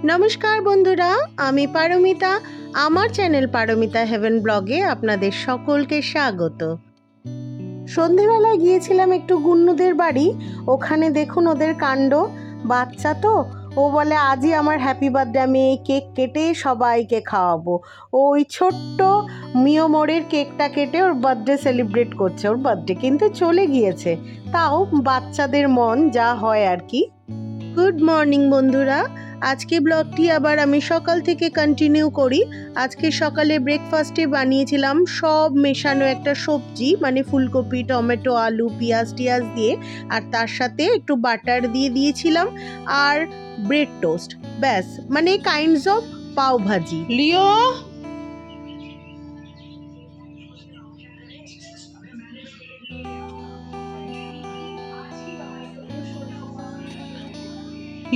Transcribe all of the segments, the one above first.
নমস্কার বন্ধুরা, আমি পারমিতা। আমার চ্যানেল পারমিতা হেভেন ব্লগে আপনাদের সকলকে স্বাগত। সন্ধেবেলায় গিয়েছিলাম একটু গুন্নুদের বাড়ি। ওখানে দেখুন ওদের কাণ্ড। বাচ্চা তো, ও বলে আজই আমার হ্যাপি বার্থডে, আমি এই কেক কেটে সবাইকে খাওয়াবো। ওই ছোট্ট মিওমোরের কেকটা কেটে ওর বার্থডে সেলিব্রেট করছে। ওর বার্থডে কিন্তু চলে গিয়েছে, তাও বাচ্চাদের মন যা হয় আর কি। গুড মর্নিং বন্ধুরা, আজকে ব্লগটি আবার আমি সকাল থেকে কন্টিনিউ করি। আজকে সকালে ব্রেকফাস্টে বানিয়েছিলাম সব মেশানো একটা সবজি, মানে ফুলকপি, টমেটো, আলু, পেঁয়াজ টিয়াজ দিয়ে, আর তার সাথে একটু বাটার দিয়ে দিয়েছিলাম আর ব্রেড টোস্ট। ব্যাস, মানে কাইন্ডস অফ পাও ভাজি। লিও,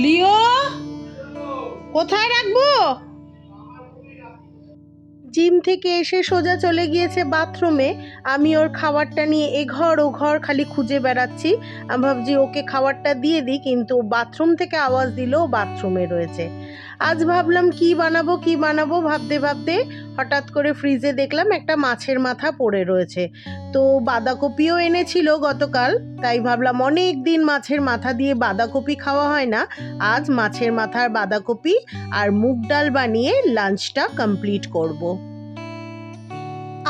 লিও কোথায় রাখবো? জিম থেকে এসে সোজা চলে গিয়েছে বাথরুমে। আমি ওর খাবারটা নিয়ে এঘর ওঘর খালি খুঁজে বেড়াচ্ছি। আমি ভাবছি ওকে খাবারটা দিয়ে দিই, কিন্তু বাথরুম থেকে আওয়াজ দিল বাথরুমে রয়েছে। আজ ভাবলাম কি বানাবো ভাবতে ভাবতে হঠাৎ করে ফ্রিজে দেখলাম একটা মাছের মাথা পড়ে রয়েছে। তো বাঁধাকপিও এনেছিল গতকাল, তাই ভাবলাম অনেক দিন মাছের মাথা দিয়ে বাঁধাকপি খাওয়া হয় না। আজ মাছের মাথার বাঁধাকপি আর মুগ ডাল বানিয়ে লাঞ্চটা কমপ্লিট করব।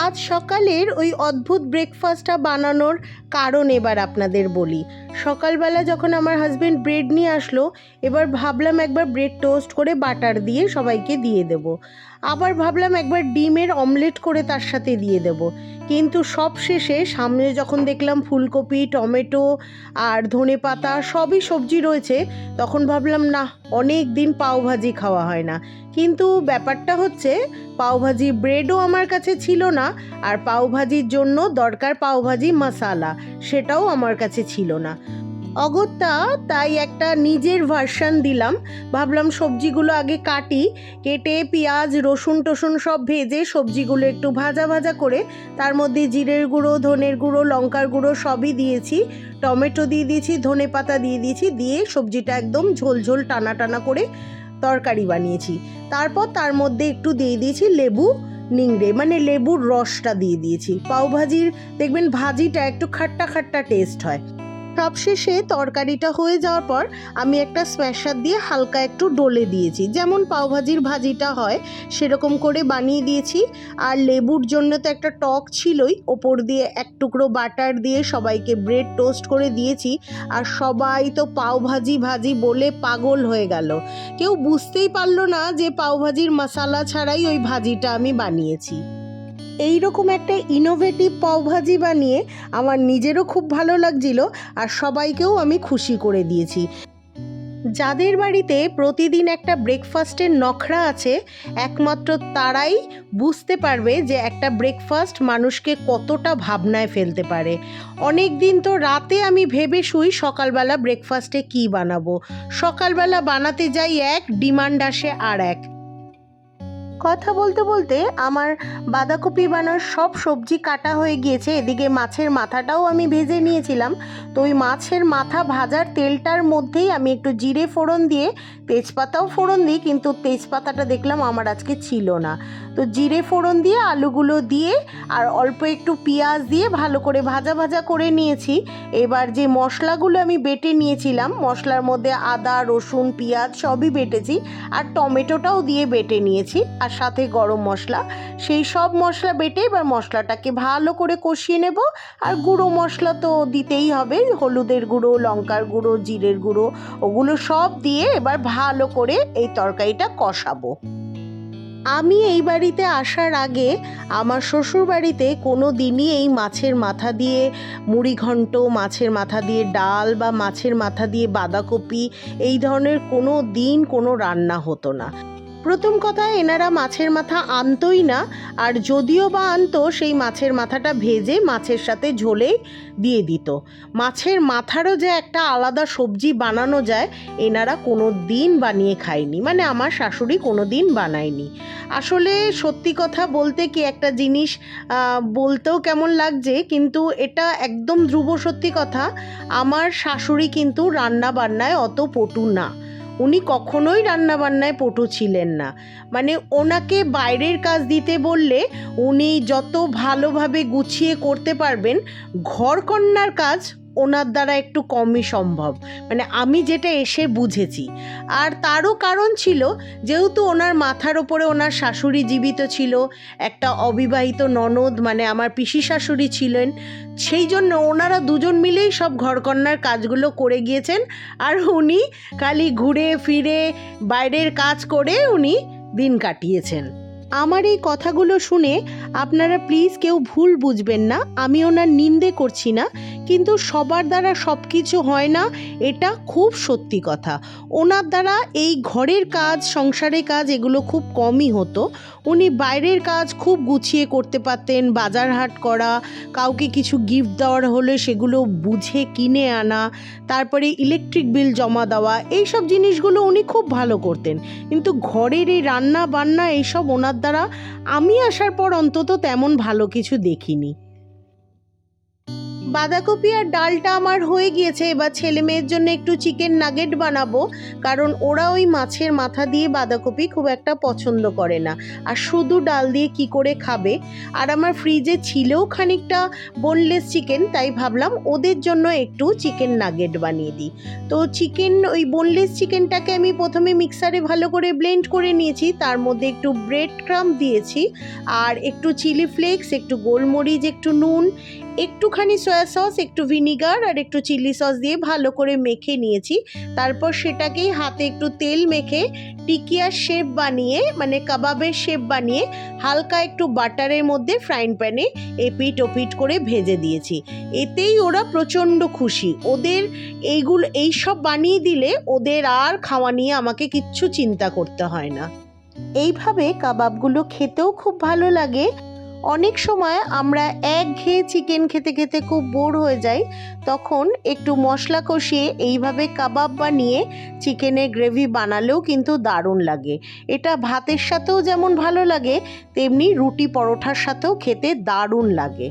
আজ সকালের ওই অদ্ভুত ব্রেকফাস্টটা বানানোর কারণ এবার আপনাদের বলি। সকালবেলা যখন আমার হাজব্যান্ড ব্রেড নিয়ে আসলো, এবার ভাবলাম একবার ব্রেড টোস্ট করে বাটার দিয়ে সবাইকে দিয়ে দেব। আবার ভাবলাম একবার ডিমের অমলেট করে তার সাথে দিয়ে দেব। কিন্তু সব শেষে সামনে যখন দেখলাম ফুলকপি, টমেটো আর ধনেপাতা সবই সবজি রয়েছে, তখন ভাবলাম না, অনেক দিন পাওভাজি খাওয়া হয় না। কিন্তু ব্যাপারটা হচ্ছে, পাওভাজি ব্রেডও আমার কাছে ছিল না, আর পাওভাজির জন্য দরকার পাওভাজি মশালা, সেটাও আমার কাছে ছিল না। অগত্যা তাই একটা নিজের ভার্সন দিলাম। ভাবলাম সবজিগুলো আগে কেটে পেঁয়াজ রসুন টসুন সব ভেজে সবজিগুলো একটু ভাজা ভাজা করে তার মধ্যে জিরের গুঁড়ো, ধনের গুঁড়ো, লঙ্কার গুঁড়ো সবই দিয়েছি, টমেটো দিয়ে দিয়েছি, ধনে পাতা দিয়ে দিয়েছি, দিয়ে সবজিটা একদম ঝোল ঝোল টানা টানা করে তরকারি বানিয়েছি। তারপর তার মধ্যে একটু দিয়ে দিয়েছি লেবু নিংড়ে, মানে লেবুর রসটা দিয়ে দিয়েছি। পাওভাজির দেখবেন ভাজিটা একটু খাট্টা খাট্টা টেস্ট হয়। সবশেষে তরকারিটা হয়ে যাওয়ার পর আমি একটা স্ম্যাশার দিয়ে হালকা একটু ডলে দিয়েছি, যেমন পাওভাজির ভাজিটা হয় সেরকম করে বানিয়ে দিয়েছি। আর লেবুর জন্য তো একটা টক ছিলই, ওপর দিয়ে এক টুকরো বাটার দিয়ে সবাইকে ব্রেড টোস্ট করে দিয়েছি। আর সবাই তো পাওভাজি ভাজি বলে পাগল হয়ে গেল। কেউ বুঝতেই পারলো না যে পাওভাজির মশালা ছাড়াই ওই ভাজিটা আমি বানিয়েছি। এই রকম একটা ইনোভেটিভ পাওভাজি বানিয়ে আমার নিজেরও খুব ভালো লাগছিল, আর সবাইকেও আমি খুশি করে দিয়েছি। যাদের বাড়িতে প্রতিদিন একটা ব্রেকফাস্টের নখরা আছে, একমাত্র তারাই বুঝতে পারবে যে একটা ব্রেকফাস্ট মানুষকে কতটা ভাবনায় ফেলতে পারে। অনেক দিন তো রাতে আমি ভেবে শুই সকালবেলা ব্রেকফাস্টে কী বানাবো। সকালবেলা বানাতে যাই এক, ডিমান্ড আসে আর এক। কথা বলতে বলতে আমার বাঁধাকপি বানার সব সবজি কাটা হয়ে গিয়েছে। এদিকে মাছের মাথাটাও আমি ভেজে নিয়েছিলাম। তো ওই মাছের মাথা ভাজার তেলটার মধ্যেই আমি একটু জিরে ফোড়ন দিয়ে, তেজপাতাও ফোড়ন দিই, কিন্তু তেজপাতাটা দেখলাম আমার আজকে ছিল না। তো জিরে ফোড়ন দিয়ে আলুগুলো দিয়ে আর অল্প একটু পেঁয়াজ দিয়ে ভালো করে ভাজা ভাজা করে নিয়েছি। এবার যে মশলাগুলো আমি বেটে নিয়েছিলাম, মশলার মধ্যে আদা, রসুন, পেঁয়াজ সবই বেটেছি, আর টমেটোটাও দিয়ে বেটে নিয়েছি, আর সাথে গরম মশলা, সেই সব মশলা বেটে এবার মশলাটাকে ভালো করে কষিয়ে নেব। আর গুঁড়ো মশলা তো দিতেই হবে, হলুদের গুঁড়ো, লঙ্কার গুঁড়ো, জিরের গুঁড়ো, ওগুলো সব দিয়ে এবার ভালো করে এই তরকারিটা কষাবো। আমি এই বাড়িতে আসার আগে আমার শ্বশুর বাড়িতে কোনো দিনই এই মাছের মাথা দিয়ে মুড়িঘণ্ট, মাছের মাথা দিয়ে ডাল বা মাছের মাথা দিয়ে বাঁধাকপি এই ধরনের কোনো দিন কোনো রান্না হতো না। প্রথম কথা, এনারা মাছের মাথা আনতোই না, আর যদিও বা আনতো সেই মাছের মাথাটা ভেজে মাছের সাথে ঝোলে দিয়ে দিত। মাছের মাথারও যে একটা আলাদা সবজি বানানো যায়, এনারা কোনো দিন বানিয়ে খায়নি, মানে আমার শাশুড়ি কোনো দিন বানায়নি। আসলে সত্যি কথা বলতে কি, একটা জিনিস বলতেও কেমন লাগছে, কিন্তু এটা একদম ধ্রুব সত্যি কথা, আমার শাশুড়ি কিন্তু রান্না বান্নায় অত পটু না। উনি কখনোই রান্নাবান্নায় পটু ছিলেন না। মানে ওনাকে বাইরের কাজ দিতে বললে উনি যত ভালোভাবে গুছিয়ে করতে পারবেন, ঘরকন্নার কাজ ওনার দ্বারা একটু কমই সম্ভব, মানে আমি যেটা এসে বুঝেছি। আর তারও কারণ ছিল, যেহেতু ওনার মাথার ওপরে ওনার শাশুড়ি জীবিত ছিল, একটা অবিবাহিত ননদ মানে আমার পিসি শাশুড়ি ছিলেন, সেই জন্য ওনারা দুজন মিলেই সব ঘরকন্নার কাজগুলো করে গিয়েছেন। আর উনি খালি ঘুরে ফিরে বাইরের কাজ করে উনি দিন কাটিয়েছেন। আমার এই কথাগুলো শুনে আপনারা প্লিজ কেউ ভুল বুঝবেন না, আমি ওনার নিন্দে করছি না, কিন্তু সবার দ্বারা সব কিছু হয় না, এটা খুব সত্যি কথা। ওনার দ্বারা এই ঘরের কাজ, সংসারের কাজ এগুলো খুব কমই হতো। উনি বাইরের কাজ খুব গুছিয়ে করতে পারতেন, বাজার হাট করা, কাউকে কিছু গিফট দেওয়ার হলে সেগুলো বুঝে কিনে আনা, তারপরে ইলেকট্রিক বিল জমা দেওয়া, এইসব জিনিসগুলো উনি খুব ভালো করতেন। কিন্তু ঘরের এই রান্না বান্না এইসব ওনার দ্বারা আমি আসার পর অন্তত তেমন ভালো কিছু দেখিনি। বাঁধাকপি আর ডালটা আমার হয়ে গিয়েছে। এবার ছেলে মেয়ের জন্য একটু চিকেন নাগেট বানাবো, কারণ ওরা ওই মাছের মাথা দিয়ে বাঁধাকপি খুব একটা পছন্দ করে না, আর শুধু ডাল দিয়ে কি করে খাবে। আর আমার ফ্রিজে ছিলও খানিকটা বোনলেস চিকেন, তাই ভাবলাম ওদের জন্য একটু চিকেন নাগেট বানিয়ে দিই। তো চিকেন, ওই বোনলেস চিকেনটাকে আমি প্রথমে মিক্সারে ভালো করে ব্লেন্ড করে নিয়েছি, তার মধ্যে একটু ব্রেড ক্রাম্ব দিয়েছি, আর একটু চিলি ফ্লেক্স, একটু গোলমরিচ, একটু নুন, একটুখানি সয়া সস, একটু ভিনিগার আর একটু চিলি সস দিয়ে ভালো করে মেখে নিয়েছি। তারপর সেটাকেই হাতে একটু তেল মেখে টিকিয়ার শেপ বানিয়ে, মানে কাবাবের শেপ বানিয়ে হালকা একটু বাটারের মধ্যে ফ্রাইং প্যানে এপিট ওপিট করে ভেজে দিয়েছি। এতেই ওরা প্রচণ্ড খুশি। ওদের এইসব বানিয়ে দিলে ওদের আর খাওয়া নিয়ে আমাকে কিচ্ছু চিন্তা করতে হয় না। এইভাবে কাবাবগুলো খেতেও খুব ভালো লাগে। অনেক সময় আমরা একঘেয়ে চিকেন খেতে খেতে খুব বোর হয়ে যাই, তখন একটু মশলা কষিয়ে এইভাবে কাবাব বানিয়ে চিকেনের গ্রেভি বানালেও কিন্তু দারুণ লাগে। এটা ভাতের সাথেও যেমন ভালো লাগে, তেমনি রুটি পরোটার সাথেও খেতে দারুণ লাগে।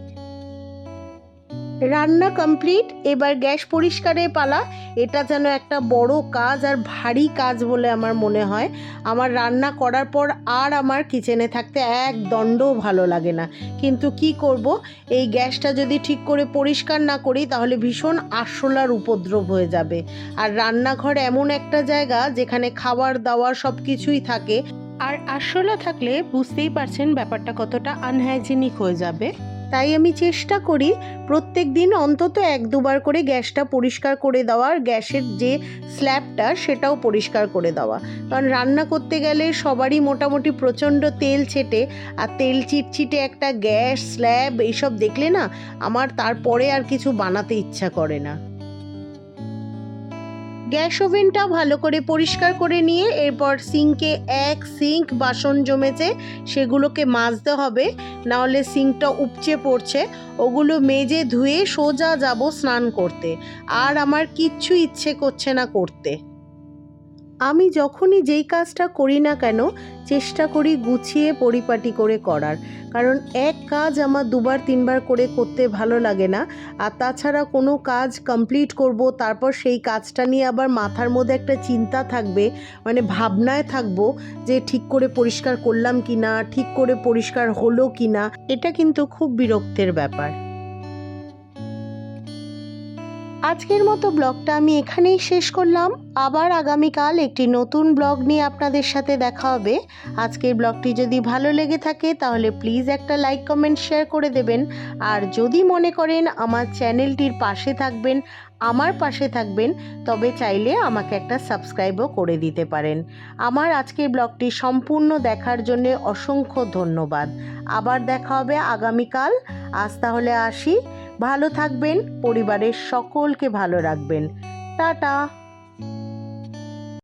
রান্না কমপ্লিট, এবার গ্যাস পরিষ্কারের পালা। এটা যেন একটা বড় কাজ আর ভারী কাজ বলে আমার মনে হয়। আমার রান্না করার পর আর আমার কিচেনে থাকতে এক দণ্ডও ভালো লাগে না, কিন্তু কি করব, এই গ্যাসটা যদি ঠিক করে পরিষ্কার না করি তাহলে ভীষণ আরশোলার উপদ্রব হয়ে যাবে। আর রান্নাঘর এমন একটা জায়গা যেখানে খাবার দাবার সব কিছুই থাকে, আর আরশোলা থাকলে বুঝতেই পারছেন ব্যাপারটা কতটা আনহাইজেনিক হয়ে যাবে। তাই আমি চেষ্টা করি প্রত্যেক দিন অন্তত 1-2 বার করে গ্যাসটা পরিষ্কার করে দেওয়ার, গ্যাসের যে স্ল্যাবটা সেটাও পরিষ্কার করে দেওয়া। কারণ রান্না করতে গেলে সবারই মোটামুটি প্রচণ্ড তেল ছেটে, আর তেল চিটচিটে একটা গ্যাস স্ল্যাব এইসব দেখলে না আমার তারপরে আর কিছু বানাতে ইচ্ছা করে না। গ্যাস ওভেনটা ভালো করে পরিষ্কার করে নিয়ে এরপর সিঙ্কে এক সিঙ্ক বাসন জমেছে, সেগুলোকে মাজতে হবে, নাহলে সিঙ্কটা উপচে পড়ছে। ওগুলো মেজে ধুয়ে সোজা যাব স্নান করতে, আর আমার কিচ্ছু ইচ্ছে করছে না করতে। আমি যখনই যেই কাজটা করি না কেন চেষ্টা করি গুছিয়ে পরিপাটি করে করার, কারণ এক কাজ আমার 2-3 বার করে করতে ভালো লাগে না। আর তাছাড়া কোনো কাজ কমপ্লিট করব, তারপর সেই কাজটা নিয়ে আবার মাথার মধ্যে একটা চিন্তা থাকবে, মানে ভাবনায় থাকবো যে ঠিক করে পরিষ্কার করলাম কি না, ঠিক করে পরিষ্কার হলো কি না। এটা কিন্তু খুব বিরক্তের ব্যাপার। আজকের মতো ব্লগটা আমি এখানেই শেষ করলাম। আবার আগামীকাল একটি নতুন ব্লগ নিয়ে আপনাদের সাথে দেখা হবে। আজকের ব্লগটি যদি ভালো লেগে থাকে তাহলে প্লিজ একটা লাইক, কমেন্ট, শেয়ার করে দেবেন। আর যদি মনে করেন আমার চ্যানেলটির পাশে থাকবেন, আমার পাশে থাকবেন, তবে চাইলে আমাকে একটা সাবস্ক্রাইবও করে দিতে পারেন। আমার আজকের ব্লগটি সম্পূর্ণ দেখার জন্য অসংখ্য ধন্যবাদ। আবার দেখা হবে আগামীকাল। আজ তাহলে আসি। ভালো থাকবেন, পরিবারের সকলকে ভালো রাখবেন। টাটা।